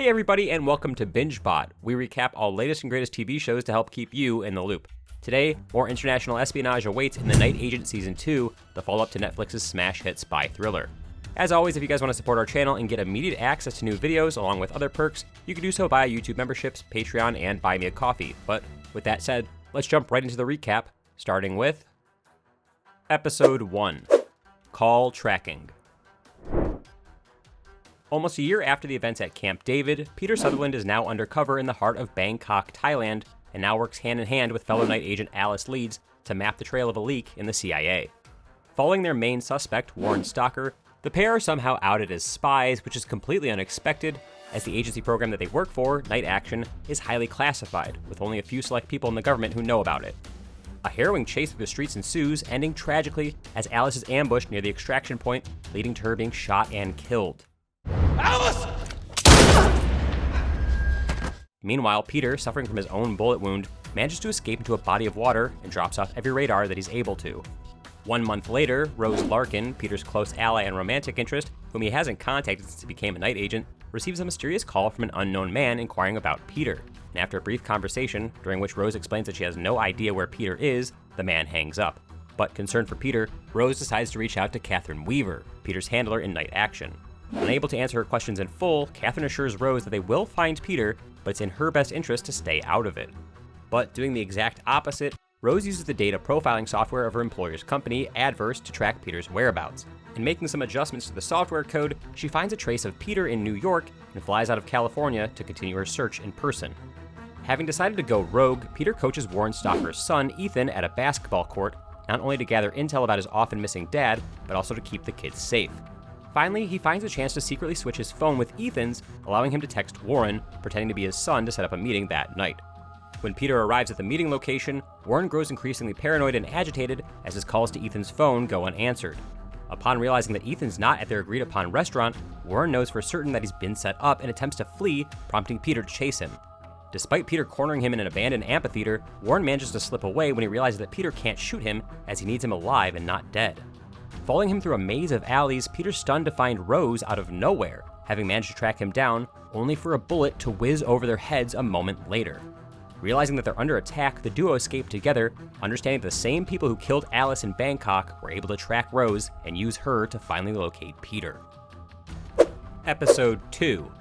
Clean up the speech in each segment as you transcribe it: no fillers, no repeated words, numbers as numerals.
Hey everybody, and welcome to BingeBot. We recap all latest and greatest TV shows to help keep you in the loop. Today, more international espionage awaits in The Night Agent Season 2, the follow-up to Netflix's smash hit spy thriller. As always, if you guys want to support our channel and get immediate access to new videos along with other perks, you can do so via YouTube memberships, Patreon, and Buy Me a Coffee. But with that said, let's jump right into the recap, starting with Episode 1, Call Tracking. Almost a year after the events at Camp David, Peter Sutherland is now undercover in the heart of Bangkok, Thailand, and now works hand-in-hand with fellow night agent Alice Leeds to map the trail of a leak in the CIA. Following their main suspect, Warren Stalker, the pair are somehow outed as spies, which is completely unexpected, as the agency program that they work for, Night Action, is highly classified, with only a few select people in the government who know about it. A harrowing chase through the streets ensues, ending tragically as Alice is ambushed near the extraction point, leading to her being shot and killed. Alice! Meanwhile, Peter, suffering from his own bullet wound, manages to escape into a body of water and drops off every radar that he's able to. 1 month later, Rose Larkin, Peter's close ally and romantic interest, whom he hasn't contacted since he became a night agent, receives a mysterious call from an unknown man inquiring about Peter. And after a brief conversation, during which Rose explains that she has no idea where Peter is, the man hangs up. But concerned for Peter, Rose decides to reach out to Catherine Weaver, Peter's handler in Night Action. Unable to answer her questions in full, Catherine assures Rose that they will find Peter, but it's in her best interest to stay out of it. But doing the exact opposite, Rose uses the data profiling software of her employer's company, Adverse, to track Peter's whereabouts. In making some adjustments to the software code, she finds a trace of Peter in New York and flies out of California to continue her search in person. Having decided to go rogue, Peter coaches Warren Stalker's son, Ethan, at a basketball court, not only to gather intel about his often missing dad, but also to keep the kids safe. Finally, he finds a chance to secretly switch his phone with Ethan's, allowing him to text Warren, pretending to be his son to set up a meeting that night. When Peter arrives at the meeting location, Warren grows increasingly paranoid and agitated as his calls to Ethan's phone go unanswered. Upon realizing that Ethan's not at their agreed-upon restaurant, Warren knows for certain that he's been set up and attempts to flee, prompting Peter to chase him. Despite Peter cornering him in an abandoned amphitheater, Warren manages to slip away when he realizes that Peter can't shoot him as he needs him alive and not dead. Following him through a maze of alleys, Peter's stunned to find Rose out of nowhere, having managed to track him down, only for a bullet to whiz over their heads a moment later. Realizing that they're under attack, the duo escape together, understanding that the same people who killed Alice in Bangkok were able to track Rose and use her to finally locate Peter. Episode 2,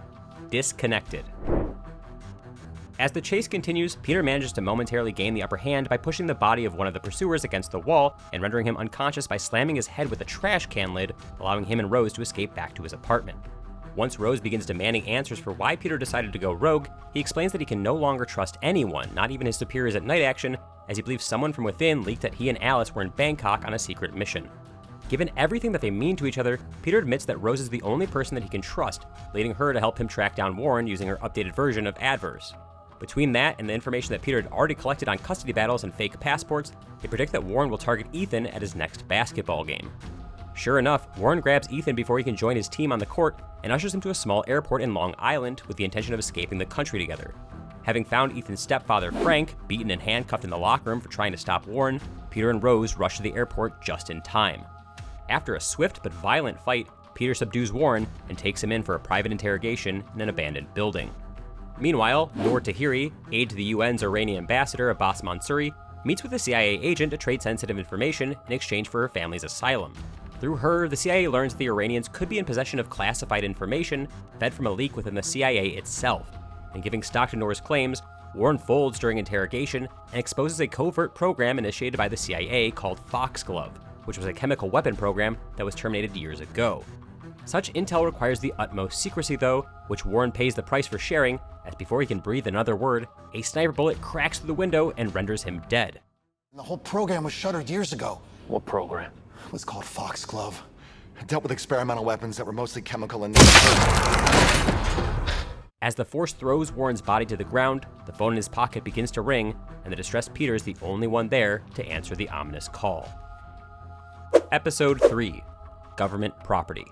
Disconnected. As the chase continues, Peter manages to momentarily gain the upper hand by pushing the body of one of the pursuers against the wall and rendering him unconscious by slamming his head with a trash can lid, allowing him and Rose to escape back to his apartment. Once Rose begins demanding answers for why Peter decided to go rogue, he explains that he can no longer trust anyone, not even his superiors at Night Action, as he believes someone from within leaked that he and Alice were in Bangkok on a secret mission. Given everything that they mean to each other, Peter admits that Rose is the only person that he can trust, leading her to help him track down Warren using her updated version of Adverse. Between that and the information that Peter had already collected on custody battles and fake passports, they predict that Warren will target Ethan at his next basketball game. Sure enough, Warren grabs Ethan before he can join his team on the court and ushers him to a small airport in Long Island with the intention of escaping the country together. Having found Ethan's stepfather, Frank, beaten and handcuffed in the locker room for trying to stop Warren, Peter and Rose rush to the airport just in time. After a swift but violent fight, Peter subdues Warren and takes him in for a private interrogation in an abandoned building. Meanwhile, Noor Tahiri, aide to the UN's Iranian ambassador Abbas Mansouri, meets with a CIA agent to trade sensitive information in exchange for her family's asylum. Through her, the CIA learns the Iranians could be in possession of classified information fed from a leak within the CIA itself. And giving stock to Noor's claims, Warren folds during interrogation and exposes a covert program initiated by the CIA called Foxglove, which was a chemical weapon program that was terminated years ago. Such intel requires the utmost secrecy though, which Warren pays the price for sharing, as before he can breathe another word, a sniper bullet cracks through the window and renders him dead. The whole program was shuttered years ago. What program? It was called Foxglove. It dealt with experimental weapons that were mostly chemical in As the Force throws Warren's body to the ground, the phone in his pocket begins to ring, and the distressed Peter is the only one there to answer the ominous call. Episode 3, Government Property.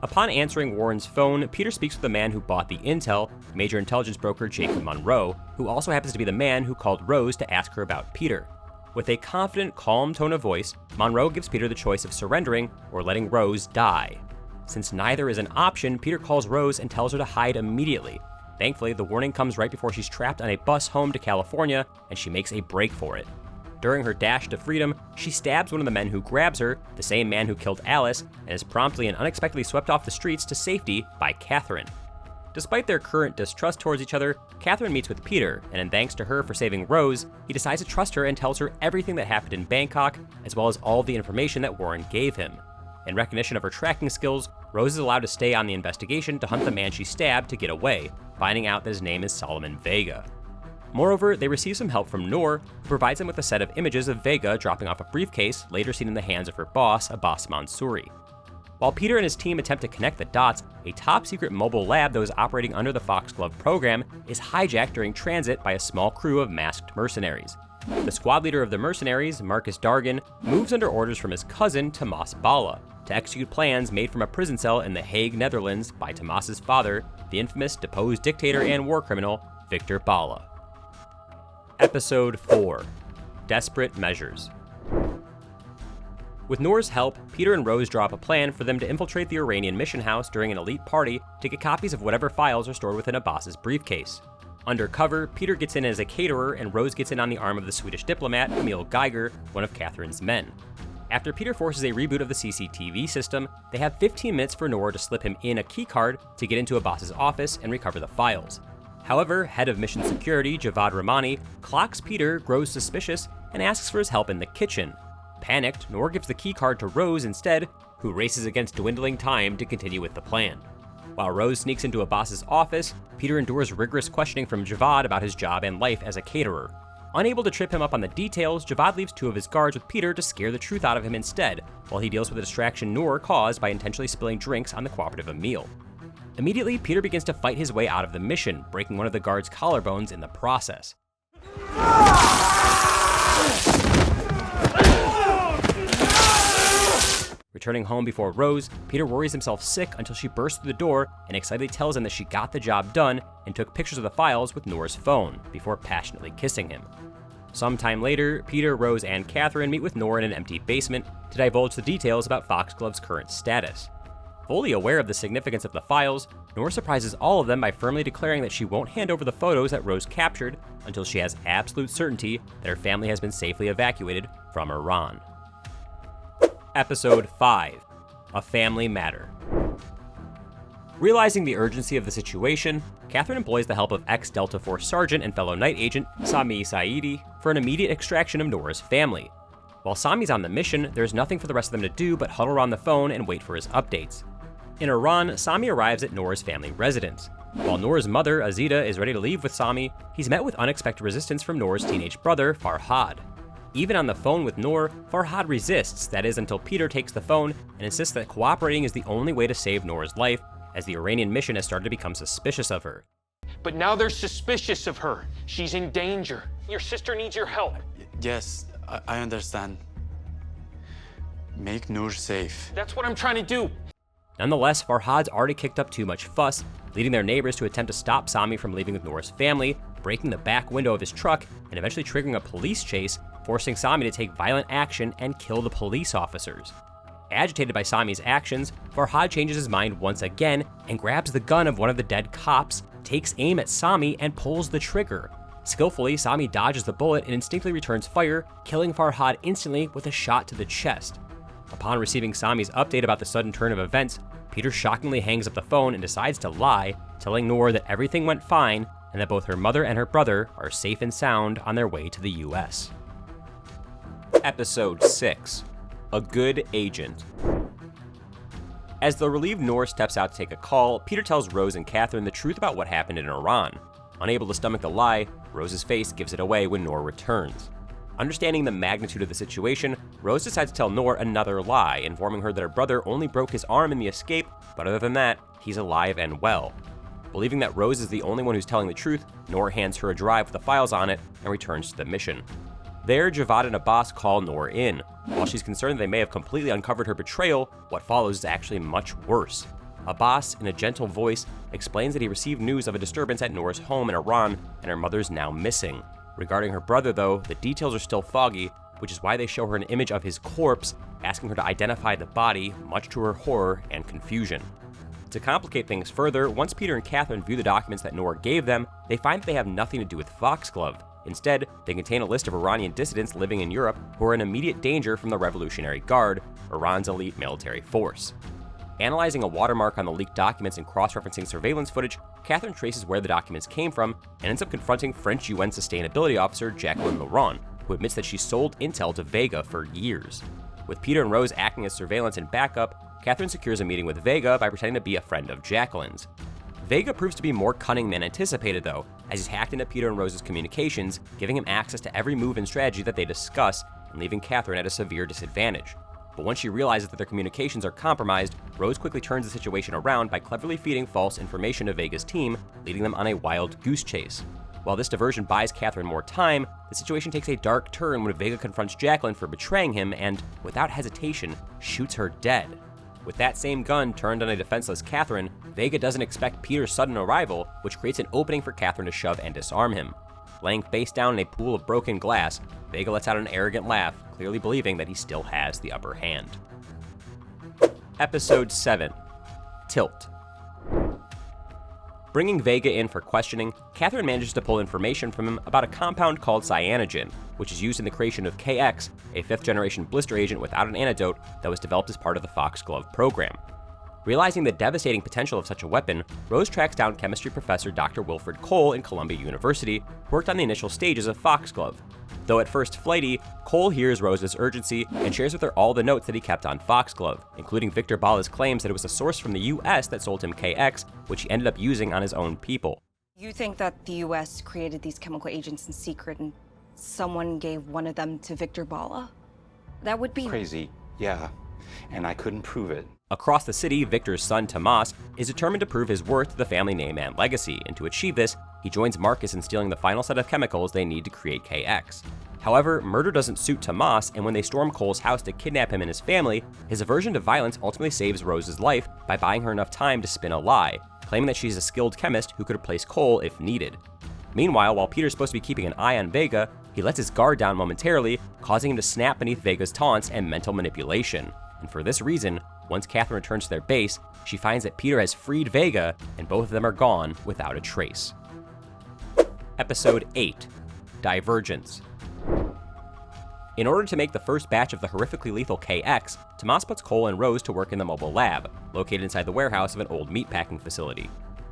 Upon answering Warren's phone, Peter speaks with the man who bought the intel, major intelligence broker Jacob Monroe, who also happens to be the man who called Rose to ask her about Peter. With a confident, calm tone of voice, Monroe gives Peter the choice of surrendering or letting Rose die. Since neither is an option, Peter calls Rose and tells her to hide immediately. Thankfully, the warning comes right before she's trapped on a bus home to California, and she makes a break for it. During her dash to freedom, she stabs one of the men who grabs her, the same man who killed Alice, and is promptly and unexpectedly swept off the streets to safety by Catherine. Despite their current distrust towards each other, Catherine meets with Peter, and in thanks to her for saving Rose, he decides to trust her and tells her everything that happened in Bangkok, as well as all the information that Warren gave him. In recognition of her tracking skills, Rose is allowed to stay on the investigation to hunt the man she stabbed to get away, finding out that his name is Solomon Vega. Moreover, they receive some help from Noor, who provides them with a set of images of Vega dropping off a briefcase later seen in the hands of her boss, Abbas Mansouri. While Peter and his team attempt to connect the dots, a top-secret mobile lab that was operating under the Foxglove program is hijacked during transit by a small crew of masked mercenaries. The squad leader of the mercenaries, Marcus Dargan, moves under orders from his cousin, Tomas Bala, to execute plans made from a prison cell in The Hague, Netherlands by Tomas's father, the infamous deposed dictator and war criminal, Victor Bala. Episode 4. Desperate Measures. With Noor's help, Peter and Rose draw up a plan for them to infiltrate the Iranian mission house during an elite party to get copies of whatever files are stored within Abbas's briefcase. Undercover, Peter gets in as a caterer and Rose gets in on the arm of the Swedish diplomat, Emil Geiger, one of Catherine's men. After Peter forces a reboot of the CCTV system, they have 15 minutes for Noor to slip him in a keycard to get into Abbas's office and recover the files. However, head of mission security, Javad Rahmani, clocks Peter, grows suspicious, and asks for his help in the kitchen. Panicked, Noor gives the keycard to Rose instead, who races against dwindling time to continue with the plan. While Rose sneaks into Abbas's office, Peter endures rigorous questioning from Javad about his job and life as a caterer. Unable to trip him up on the details, Javad leaves 2 of his guards with Peter to scare the truth out of him instead, while he deals with the distraction Noor caused by intentionally spilling drinks on the cooperative Emil. Immediately, Peter begins to fight his way out of the mission, breaking one of the guards' collarbones in the process. Returning home before Rose, Peter worries himself sick until she bursts through the door and excitedly tells him that she got the job done and took pictures of the files with Noor's phone, before passionately kissing him. Sometime later, Peter, Rose, and Catherine meet with Noor in an empty basement to divulge the details about Foxglove's current status. Fully aware of the significance of the files, Noor surprises all of them by firmly declaring that she won't hand over the photos that Rose captured until she has absolute certainty that her family has been safely evacuated from Iran. Episode 5. A Family Matter. Realizing the urgency of the situation, Catherine employs the help of ex-Delta Force Sergeant and fellow night agent Sami Saidi for an immediate extraction of Noor's family. While Sami's on the mission, there's nothing for the rest of them to do but huddle around the phone and wait for his updates. In Iran, Sami arrives at Noor's family residence. While Noor's mother, Azida, is ready to leave with Sami, he's met with unexpected resistance from Noor's teenage brother, Farhad. Even on the phone with Noor, Farhad resists, that is until Peter takes the phone and insists that cooperating is the only way to save Noor's life, as the Iranian mission has started to become suspicious of her. But now they're suspicious of her. She's in danger. Your sister needs your help. Yes, I understand. Make Noor safe. That's what I'm trying to do. Nonetheless, Farhad's already kicked up too much fuss, leading their neighbors to attempt to stop Sami from leaving with Noor's family, breaking the back window of his truck, and eventually triggering a police chase, forcing Sami to take violent action and kill the police officers. Agitated by Sami's actions, Farhad changes his mind once again and grabs the gun of one of the dead cops, takes aim at Sami, and pulls the trigger. Skillfully, Sami dodges the bullet and instinctively returns fire, killing Farhad instantly with a shot to the chest. Upon receiving Sami's update about the sudden turn of events, Peter shockingly hangs up the phone and decides to lie, telling Noor that everything went fine and that both her mother and her brother are safe and sound on their way to the US. Episode 6. A Good Agent. As the relieved Noor steps out to take a call, Peter tells Rose and Catherine the truth about what happened in Iran. Unable to stomach the lie, Rose's face gives it away when Noor returns. Understanding the magnitude of the situation, Rose decides to tell Noor another lie, informing her that her brother only broke his arm in the escape, but other than that, he's alive and well. Believing that Rose is the only one who's telling the truth, Noor hands her a drive with the files on it and returns to the mission. There, Javad and Abbas call Noor in. While she's concerned they may have completely uncovered her betrayal, what follows is actually much worse. Abbas, in a gentle voice, explains that he received news of a disturbance at Noor's home in Iran and her mother's now missing. Regarding her brother, though, the details are still foggy, which is why they show her an image of his corpse, asking her to identify the body, much to her horror and confusion. To complicate things further, once Peter and Catherine view the documents that Noor gave them, they find that they have nothing to do with Foxglove. Instead, they contain a list of Iranian dissidents living in Europe who are in immediate danger from the Revolutionary Guard, Iran's elite military force. Analyzing a watermark on the leaked documents and cross-referencing surveillance footage, Catherine traces where the documents came from and ends up confronting French UN sustainability officer Jacqueline Laurent, who admits that she sold intel to Vega for years. With Peter and Rose acting as surveillance and backup, Catherine secures a meeting with Vega by pretending to be a friend of Jacqueline's. Vega proves to be more cunning than anticipated, though, as he's hacked into Peter and Rose's communications, giving him access to every move and strategy that they discuss, and leaving Catherine at a severe disadvantage. But once she realizes that their communications are compromised, Rose quickly turns the situation around by cleverly feeding false information to Vega's team, leading them on a wild goose chase. While this diversion buys Catherine more time, the situation takes a dark turn when Vega confronts Jacqueline for betraying him and, without hesitation, shoots her dead. With that same gun turned on a defenseless Catherine, Vega doesn't expect Peter's sudden arrival, which creates an opening for Catherine to shove and disarm him. Laying face down in a pool of broken glass, Vega lets out an arrogant laugh, clearly believing that he still has the upper hand. Episode 7. Tilt. Bringing Vega in for questioning, Catherine manages to pull information from him about a compound called cyanogen, which is used in the creation of KX, a 5th-generation blister agent without an antidote that was developed as part of the Foxglove program. Realizing the devastating potential of such a weapon, Rose tracks down chemistry professor Dr. Wilfred Cole in Columbia University, who worked on the initial stages of Foxglove. Though at first flighty, Cole hears Rose's urgency and shares with her all the notes that he kept on Foxglove, including Victor Bala's claims that it was a source from the US that sold him KX, which he ended up using on his own people. You think that the US created these chemical agents in secret and someone gave one of them to Victor Bala? That would be crazy, yeah, and I couldn't prove it. Across the city, Victor's son, Tomas, is determined to prove his worth to the family name and legacy, and to achieve this, he joins Marcus in stealing the final set of chemicals they need to create KX. However, murder doesn't suit Tomas, and when they storm Cole's house to kidnap him and his family, his aversion to violence ultimately saves Rose's life by buying her enough time to spin a lie, claiming that she's a skilled chemist who could replace Cole if needed. Meanwhile, while Peter's supposed to be keeping an eye on Vega, he lets his guard down momentarily, causing him to snap beneath Vega's taunts and mental manipulation. And for this reason, once Catherine returns to their base, she finds that Peter has freed Vega, and both of them are gone without a trace. Episode 8. Divergence. In order to make the first batch of the horrifically lethal KX, Tomas puts Cole and Rose to work in the mobile lab, located inside the warehouse of an old meatpacking facility.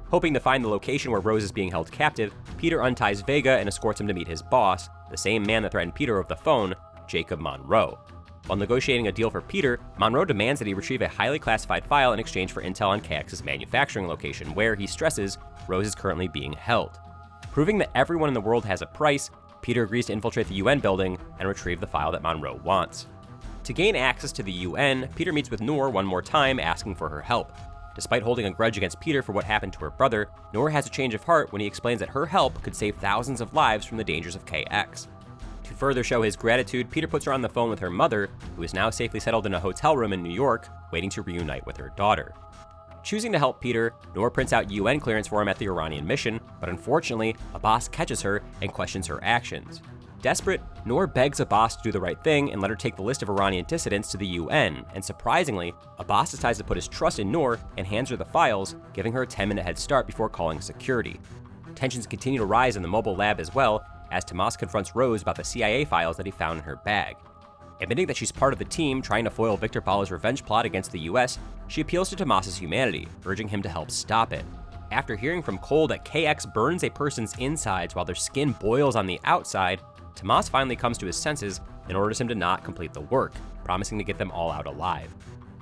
Hoping to find the location where Rose is being held captive, Peter unties Vega and escorts him to meet his boss, the same man that threatened Peter over the phone, Jacob Monroe. While negotiating a deal for Peter, Monroe demands that he retrieve a highly classified file in exchange for intel on KX's manufacturing location, where, he stresses, Rose is currently being held. Proving that everyone in the world has a price, Peter agrees to infiltrate the UN building and retrieve the file that Monroe wants. To gain access to the UN, Peter meets with Noor one more time, asking for her help. Despite holding a grudge against Peter for what happened to her brother, Noor has a change of heart when he explains that her help could save thousands of lives from the dangers of KX. To further show his gratitude, Peter puts her on the phone with her mother, who is now safely settled in a hotel room in New York, waiting to reunite with her daughter. Choosing to help Peter, Noor prints out UN clearance for him at the Iranian mission, but unfortunately, Abbas catches her and questions her actions. Desperate, Noor begs Abbas to do the right thing and let her take the list of Iranian dissidents to the UN, and surprisingly, Abbas decides to put his trust in Noor and hands her the files, giving her a 10-minute head start before calling security. Tensions continue to rise in the mobile lab as well, as Tomas confronts Rose about the CIA files that he found in her bag. Admitting that she's part of the team trying to foil Victor Bala's revenge plot against the US, she appeals to Tomas's humanity, urging him to help stop it. After hearing from Cole that KX burns a person's insides while their skin boils on the outside, Tomas finally comes to his senses and orders him to not complete the work, promising to get them all out alive.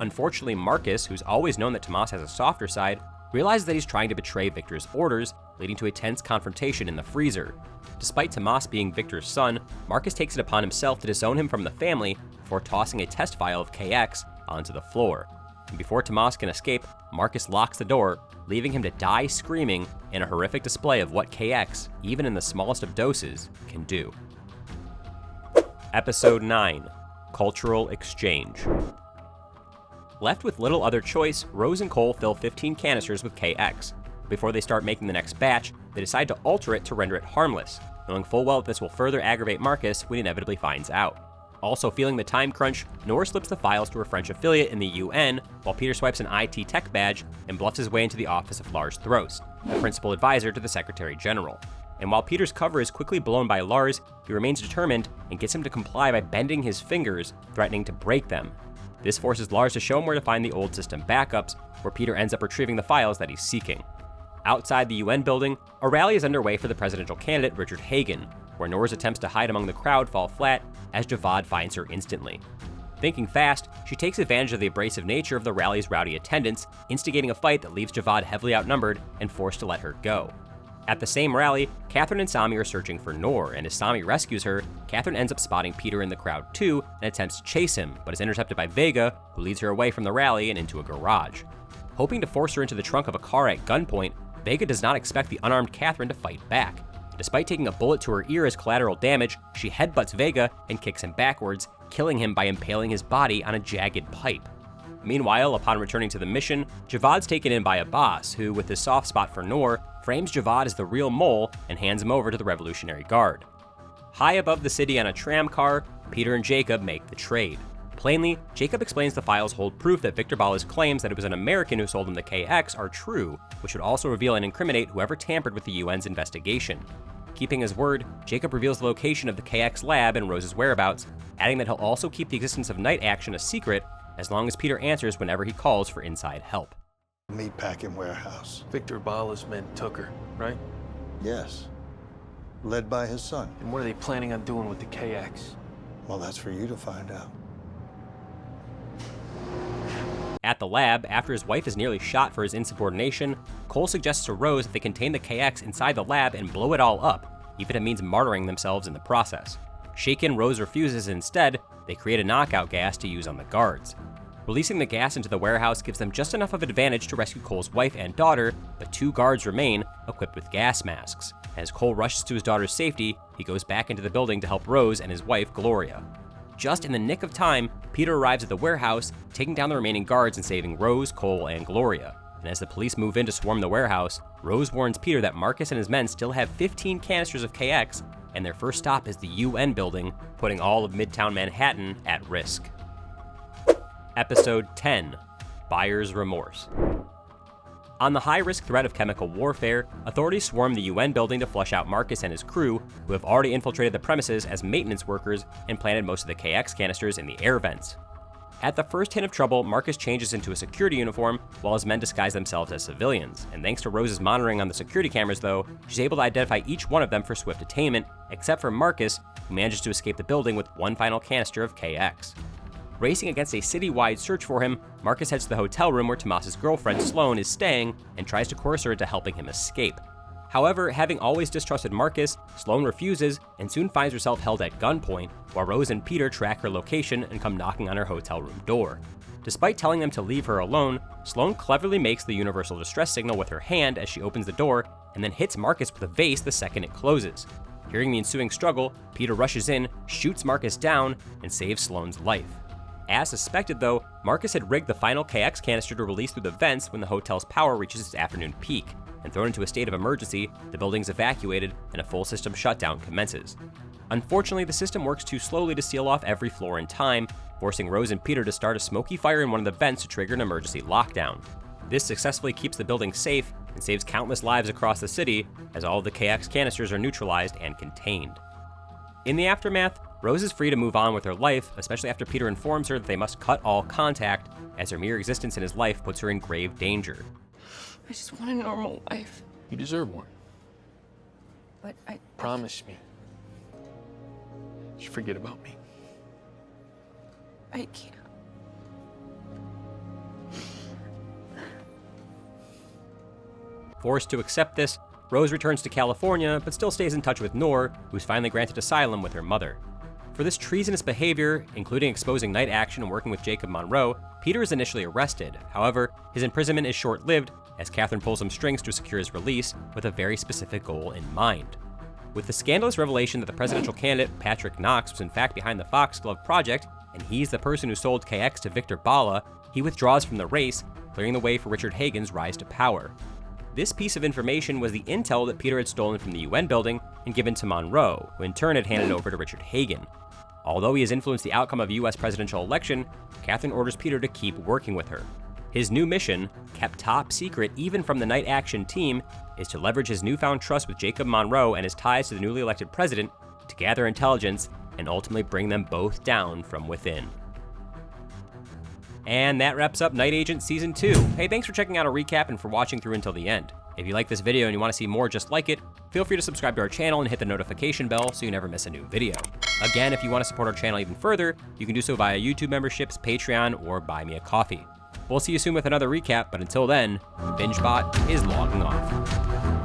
Unfortunately, Marcus, who's always known that Tomas has a softer side, realizes that he's trying to betray Victor's orders, leading to a tense confrontation in the freezer. Despite Tomas being Victor's son, Marcus takes it upon himself to disown him from the family before tossing a test file of KX onto the floor. And before Tomas can escape, Marcus locks the door, leaving him to die screaming in a horrific display of what KX, even in the smallest of doses, can do. Episode 9. Cultural Exchange. Left with little other choice, Rose and Cole fill 15 canisters with KX. Before they start making the next batch, they decide to alter it to render it harmless, knowing full well that this will further aggravate Marcus when he inevitably finds out. Also feeling the time crunch, Noor slips the files to her French affiliate in the UN, while Peter swipes an IT tech badge and bluffs his way into the office of Lars Throst, the principal advisor to the Secretary General. And while Peter's cover is quickly blown by Lars, he remains determined and gets him to comply by bending his fingers, threatening to break them. This forces Lars to show him where to find the old system backups, where Peter ends up retrieving the files that he's seeking. Outside the UN building, a rally is underway for the presidential candidate Richard Hagan, where Noor's attempts to hide among the crowd fall flat as Javad finds her instantly. Thinking fast, she takes advantage of the abrasive nature of the rally's rowdy attendants, instigating a fight that leaves Javad heavily outnumbered and forced to let her go. At the same rally, Catherine and Sami are searching for Noor, and as Sami rescues her, Catherine ends up spotting Peter in the crowd too and attempts to chase him, but is intercepted by Vega, who leads her away from the rally and into a garage. Hoping to force her into the trunk of a car at gunpoint, Vega does not expect the unarmed Catherine to fight back. Despite taking a bullet to her ear as collateral damage, she headbutts Vega and kicks him backwards, killing him by impaling his body on a jagged pipe. Meanwhile, upon returning to the mission, Javad's taken in by a boss who, with his soft spot for Noor, frames Javad as the real mole and hands him over to the Revolutionary Guard. High above the city on a tram car, Peter and Jacob make the trade. Plainly, Jacob explains the files hold proof that Victor Bala's claims that it was an American who sold him the KX are true, which would also reveal and incriminate whoever tampered with the UN's investigation. Keeping his word, Jacob reveals the location of the KX lab and Rose's whereabouts, adding that he'll also keep the existence of night action a secret as long as Peter answers whenever he calls for inside help. Meatpacking warehouse. Victor Bala's men took her, right? Yes. Led by his son. And what are they planning on doing with the KX? Well, that's for you to find out. At the lab, after his wife is nearly shot for his insubordination, Cole suggests to Rose that they contain the KX inside the lab and blow it all up, even if it means martyring themselves in the process. Shaken, Rose refuses and instead, they create a knockout gas to use on the guards. Releasing the gas into the warehouse gives them just enough of an advantage to rescue Cole's wife and daughter, but 2 guards remain, equipped with gas masks. As Cole rushes to his daughter's safety, he goes back into the building to help Rose and his wife, Gloria. Just in the nick of time, Peter arrives at the warehouse, taking down the remaining guards and saving Rose, Cole, and Gloria. And as the police move in to swarm the warehouse, Rose warns Peter that Marcus and his men still have 15 canisters of KX, and their first stop is the UN building, putting all of Midtown Manhattan at risk. Episode 10, Buyer's Remorse. On the high-risk threat of chemical warfare, authorities swarm the UN building to flush out Marcus and his crew, who have already infiltrated the premises as maintenance workers and planted most of the KX canisters in the air vents. At the first hint of trouble, Marcus changes into a security uniform while his men disguise themselves as civilians, and thanks to Rose's monitoring on the security cameras though, she's able to identify each one of them for swift attainment, except for Marcus, who manages to escape the building with one final canister of KX. Racing against a city-wide search for him, Marcus heads to the hotel room where Tomas's girlfriend, Sloane, is staying and tries to coerce her into helping him escape. However, having always distrusted Marcus, Sloane refuses and soon finds herself held at gunpoint, while Rose and Peter track her location and come knocking on her hotel room door. Despite telling them to leave her alone, Sloane cleverly makes the universal distress signal with her hand as she opens the door and then hits Marcus with a vase the second it closes. Hearing the ensuing struggle, Peter rushes in, shoots Marcus down, and saves Sloane's life. As suspected though, Marcus had rigged the final KX canister to release through the vents when the hotel's power reaches its afternoon peak, and thrown into a state of emergency, the building is evacuated and a full system shutdown commences. Unfortunately, the system works too slowly to seal off every floor in time, forcing Rose and Peter to start a smoky fire in one of the vents to trigger an emergency lockdown. This successfully keeps the building safe and saves countless lives across the city, as all of the KX canisters are neutralized and contained. In the aftermath, Rose is free to move on with her life, especially after Peter informs her that they must cut all contact, as her mere existence in his life puts her in grave danger. I just want a normal life. You deserve one. But Promise me. Just forget about me. I can't. Forced to accept this, Rose returns to California, but still stays in touch with Noor, who's finally granted asylum with her mother. For this treasonous behavior, including exposing night action and working with Jacob Monroe, Peter is initially arrested. However, his imprisonment is short-lived, as Catherine pulls some strings to secure his release with a very specific goal in mind. With the scandalous revelation that the presidential candidate, Patrick Knox, was in fact behind the Foxglove project, and he's the person who sold KX to Victor Bala, he withdraws from the race, clearing the way for Richard Hagan's rise to power. This piece of information was the intel that Peter had stolen from the UN building and given to Monroe, who in turn had handed over to Richard Hagan. Although he has influenced the outcome of the US presidential election, Catherine orders Peter to keep working with her. His new mission, kept top secret even from the night action team, is to leverage his newfound trust with Jacob Monroe and his ties to the newly elected president to gather intelligence and ultimately bring them both down from within. And that wraps up Night Agent Season 2. Hey, thanks for checking out our recap and for watching through until the end. If you like this video and you want to see more just like it, feel free to subscribe to our channel and hit the notification bell so you never miss a new video. Again, if you want to support our channel even further, you can do so via YouTube memberships, Patreon, or Buy Me a Coffee. We'll see you soon with another recap, but until then, BingeBot is logging off.